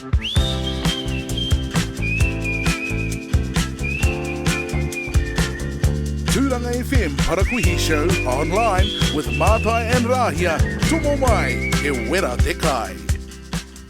Turanga FM Parakuihi Show online with Matai and Rahia. Tomo mai, e wera te kai.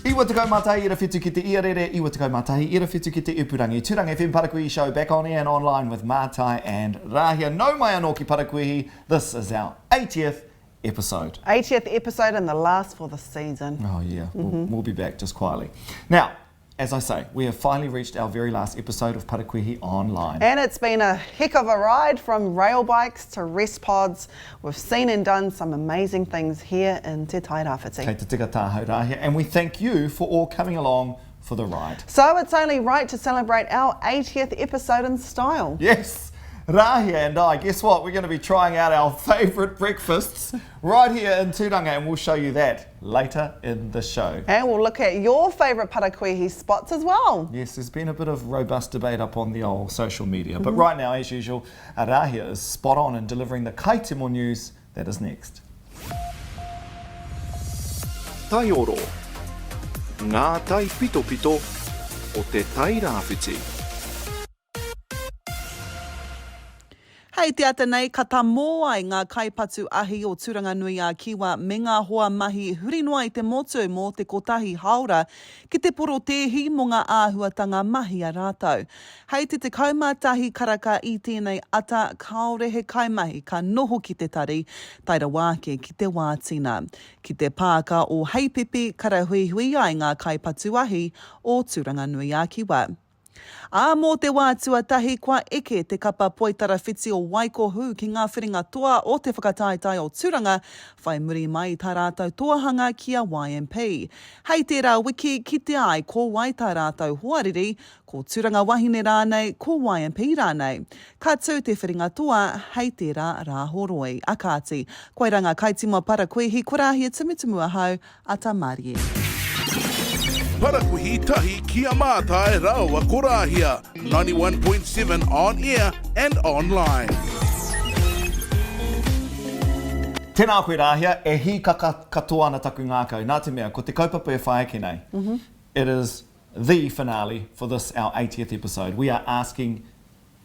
Iwa te kaumatahi ira whitu ki te iarere, iwa te kaumatahi ira whitu ki te upurangi. Turanga FM Parakuihi Show back on air and online with Matai and Rahia. No mai anō ki Parakuihi, this is our 80th episode. 80th episode and the last for the season. Oh yeah, we'll be back just quietly. Now, as I say, we have finally reached our very last episode of Parakuihi Online. And it's been a heck of a ride from rail bikes to rest pods. We've seen and done some amazing things here in Te Tairāwhiti. Kei te tika tāhau Rahia, and we thank you for all coming along for the ride. So it's only right to celebrate our 80th episode in style. Yes, Rahia and I, guess what? We're going to be trying out our favourite breakfasts right here in Turanga, and we'll show you that later in the show. And we'll look at your favourite Parakuihi spots as well. Yes, there's been a bit of robust debate up on the old social media, but right now, as usual, Rahia is spot on in delivering the Kaitemo news that is next. Tai oro, ngā tai pito pito o te Tairāwhiti. Hei te ata nei, ka tā mō ai ngā kaipatu ahi o Turanga Nui a Kiwa me ngā hoa mahi hurinua i te motu mō te kotahi haora ki te poro tehi mō ngā āhuatanga mahi a rātou. Hei te kaumatahi karaka i tēnei ata kaore he kaimahi ka noho ki te tari, taira wāke ki te wātina. Ki te pāka o heipepe karahuihui ai ngā kaipatu ahi o Turanga Nui a Kiwa. A mō te wā tuatahi kua eke te kapa poitara whiti o Waikohu ki ngā whiringa toa o te whakataetai o Turanga, whai muri mai tā rātou toahanga kia YMP. Hei tērā wiki ki te ai ko wai tā rātou hoariri, ko Turanga wahine rānei, ko YMP rānei. Ka tū te whiringa toa, hei tērā rāhoroi. Akāti, koe ranga Kaitemo Parakuihi, ko Rahia tumutumu ahau, ata Marie. Parakuihi tahi kia mātai raua ko Rahia. 91.7 on air and online. Tēnā koe Rahia, e hi katoa ana taku ngākau. Nā te mea, ko te kaupapa e whaeke nei. It is the finale for this, our 80th episode. We are asking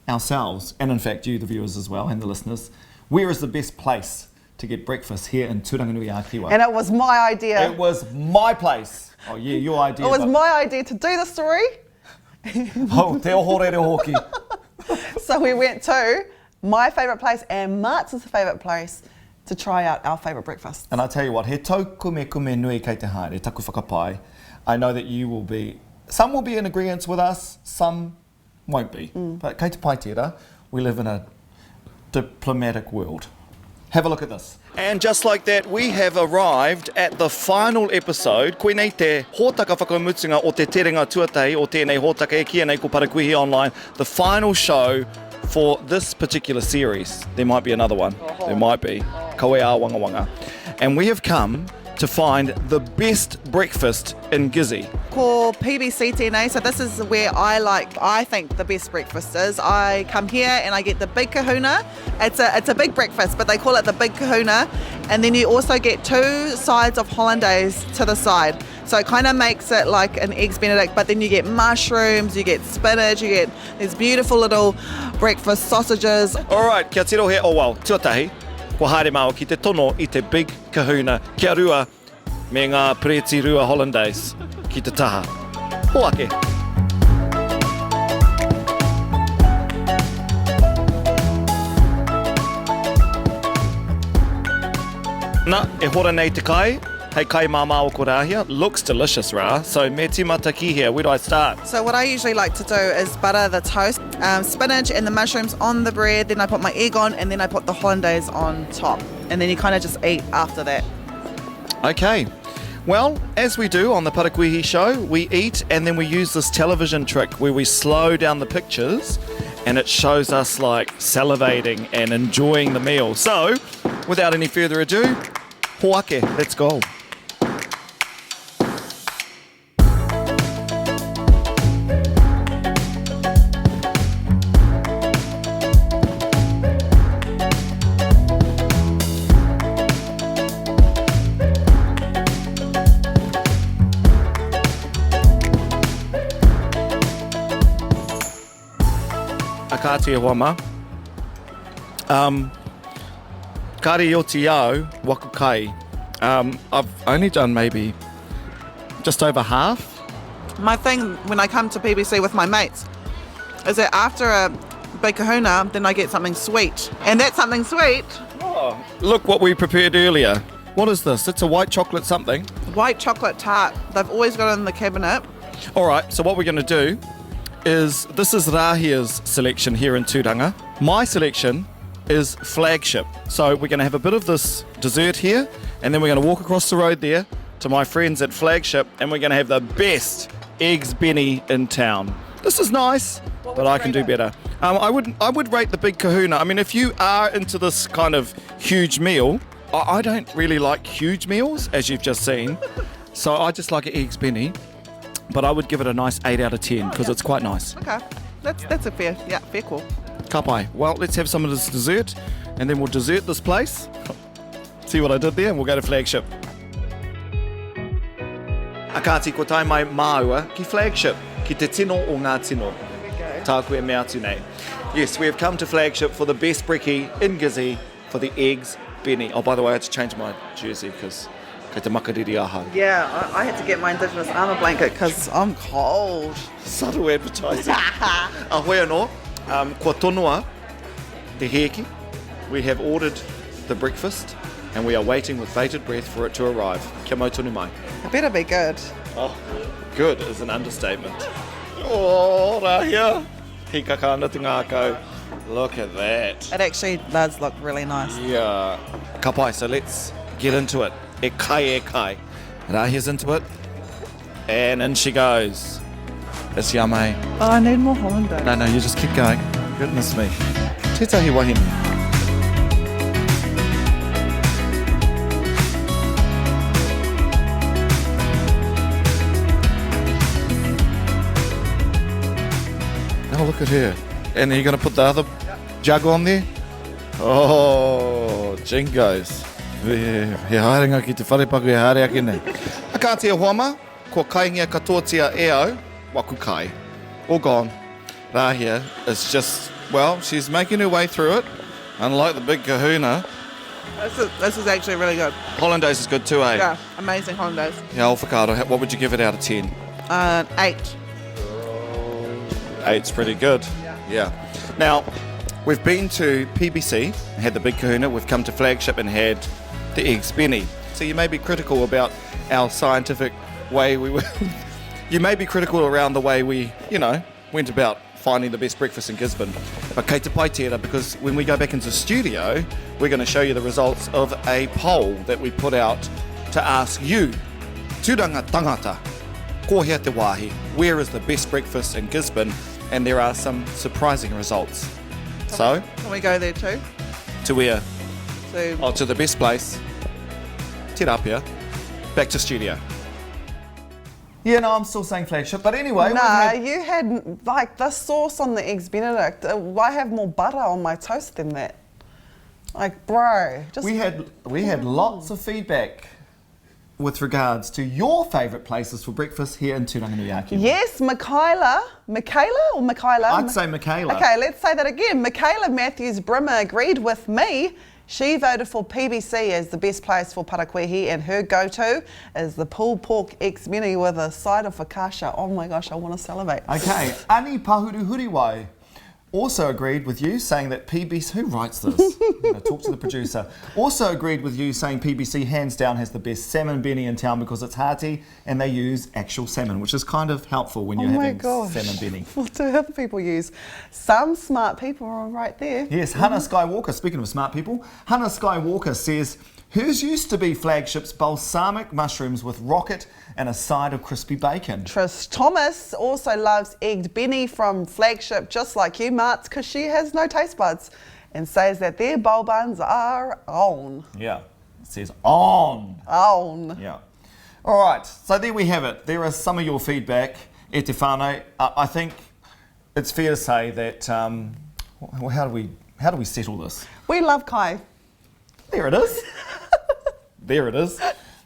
ourselves, and in fact you, the viewers as well, and the listeners, where is the best place to get breakfast here in Turanga Nui a Kiwa? And it was my idea. It was my place. Oh yeah, your idea. It was my idea to do the story. Oh, te ohorere hoki. So we went to my favourite place and Martz's favourite place to try out our favourite breakfast. And I tell you what, he tau kume nui kei te haere, taku whakapai. I know that you will be, some will be in agreement with us, some won't be. But kei te pai tērā, we live in a diplomatic world. Have a look at this. And just like that, we have arrived at the final episode. Koe nei te hōtaka whakamutunga o te terenga tuatahi o tēnei hōtaka e kia nei ko Parakuihi Online. The final show for this particular series. There might be another one. There might be. Kaue a wanga wanga. And we have come to find the best breakfast in Gizzy. Ko PBC tēnei, so this is where I think the best breakfast is. I come here and I get the big kahuna. It's a big breakfast, but they call it the big kahuna. And then you also get 2 sides of hollandaise to the side. So it kind of makes it like an eggs benedict, but then you get mushrooms, you get spinach, you get these beautiful little breakfast sausages. All right, kia tiro he o wau, tuatahi. Ko haere mau ki te tono i te big kahuna kia rua me ngā preti rua hollandaise ki te taha. Hoake. Nā, e hora nei te kai. Hei kai māmā o ko Rahia. Looks delicious, Rā. So me tīmata ki here, where do I start? So what I usually like to do is butter the toast, spinach and the mushrooms on the bread, then I put my egg on, and then I put the hollandaise on top. And then you kind of just eat after that. Okay. Well, as we do on the Parakuihi show, we eat and then we use this television trick where we slow down the pictures and it shows us like salivating and enjoying the meal. So, without any further ado, hoake, let's go. Kātia Wama. Kari o te ao, waku kai. I've only done maybe just over half. My thing when I come to PBC with my mates is that after a big kahuna, then I get something sweet. And that something sweet, Oh, look what we prepared earlier. What is this? It's a white chocolate something. white chocolate tart. They've always got it in the cabinet. All right, so what we're going to do is, this is Rahia's selection here in Turanga. My selection is Flagship. So we're going to have a bit of this dessert here, and then we're going to walk across the road there to my friends at Flagship, and we're going to have the best eggs Benny in town. This is nice, but I can do better. I would rate the big kahuna. I mean, if you are into this kind of huge meal, I don't really like huge meals, as you've just seen. So I just like an eggs Benny, but I would give it a nice 8 out of 10 because it's quite nice. Okay, that's a fair call. Kapai. Well, let's have some of this dessert, and then we'll dessert this place. See what I did there? And we'll go to Flagship. Akati, ko tai mai māua ki Flagship, ki te tino o ngā tino. Tā koe mea atu nei. Yes, we have come to Flagship for the best brekkie in Gizzy for the eggs Benny. Oh, by the way, I had to change my jersey because kei te makariri aha. Yeah, I had to get my Indigenous armour blanket because I'm cold. Subtle advertising. Ahoy anō, kua tonua te heki. We have ordered the breakfast and we are waiting with bated breath for it to arrive. Kia mau tonu mai. It better be good. Oh, good is an understatement. Oh, Rahia. Hika kāna te ngākau. Look at that. It actually does look really nice. Yeah. Kapai, so let's get into it. E kai. Rahia's into it. And in she goes. It's yummy. Oh, I need more Hollandaise. No, you just keep going. Goodness me. Tētahi wahine. Oh, look at her. And are you going to put the other jug on there? Oh, jingos. He haerenga ki te wharepaku e haere ake nei. A kātia huama, ko kaingia katoatia e au, waku kai. All gone. Rahia is just, well, she's making her way through it. Unlike the big kahuna. This is actually really good. Hollandaise is good too, eh? Yeah, amazing Hollandaise. Yeah, avocado. What would you give it out of 10? 8. 8's pretty good. Yeah. Now, we've been to PBC, had the big kahuna. We've come to Flagship and had the eggs Benny. So you may be critical about our scientific way we were. You may be critical around the way we, went about finding the best breakfast in Gisborne. But kei te pai tērā, because when we go back into the studio, we're going to show you the results of a poll that we put out to ask you, Turanga tangata, kohea te wāhi, where is the best breakfast in Gisborne? And there are some surprising results. So, Can we go there too? to where? So, To the best place. Tirapia. Back to studio. Yeah, no, I'm still saying Flagship. But anyway, Nah, you had like the sauce on the eggs Benedict. I have more butter on my toast than that. Like, bro, just we had lots of feedback with regards to your favourite places for breakfast here in Turanganui. yes, Michaela or Michaela? I'd say Michaela. Okay, let's say that again. Michaela Matthews Brimmer agreed with me. She voted for PBC as the best place for Parakuihi, and her go-to is the pulled pork ex Benny with a side of focaccia. Oh my gosh, I want to salivate. Okay, Ani Pahuruhuriwai also agreed with you, saying that PBC... Who writes this? Talk to the producer. Also agreed with you, saying PBC hands down has the best salmon Benny in town because it's hearty and they use actual salmon, which is kind of helpful when you're having salmon Benny. What do other people use? Some smart people are right there. Yes, Hannah Skywalker, speaking of smart people, Hannah Skywalker says, hers used to be Flagship's balsamic mushrooms with rocket and a side of crispy bacon. Trish Thomas also loves egged Benny from Flagship, just like you, Marts, because she has no taste buds, and says that their bowl buns are on. Yeah, it says on. On. Yeah. All right, so there we have it. There is some of your feedback, e te whānau. I think it's fair to say that, how do we settle this? We love Kai. There it is. There it is.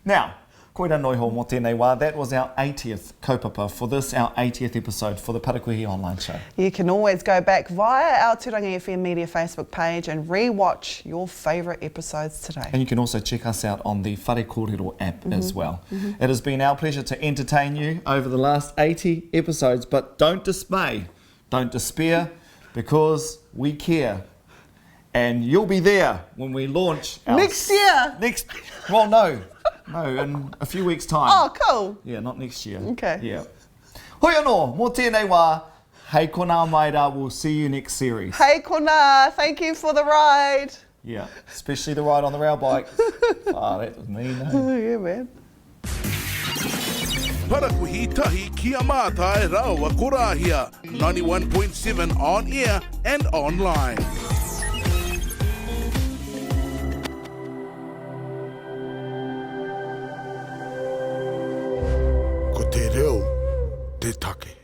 Now, Koira noiho mō tēnei wā. That was our 80th kaupapa for this, our 80th episode for the Parakuihi Online show. You can always go back via our Turanga FM Media Facebook page and re-watch your favourite episodes today. And you can also check us out on the Whare Kōrero app as well. It has been our pleasure to entertain you over the last 80 episodes, but don't dismay, don't despair, because we care. And you'll be there when we launch our... Next year! Well, no, in a few weeks' time. Oh, cool. Yeah, not next year. Okay. Yeah. Hoi anō, mō tēnei wā, hei kona mai rā, we'll see you next series. Hey Kona, thank you for the ride. Yeah, especially the ride on the rail bike. That was mean, eh? Yeah, man. Parakuihi tahi kia Matai Raua ko Rahia, 91.7 on air and online. Ko te reo, te take.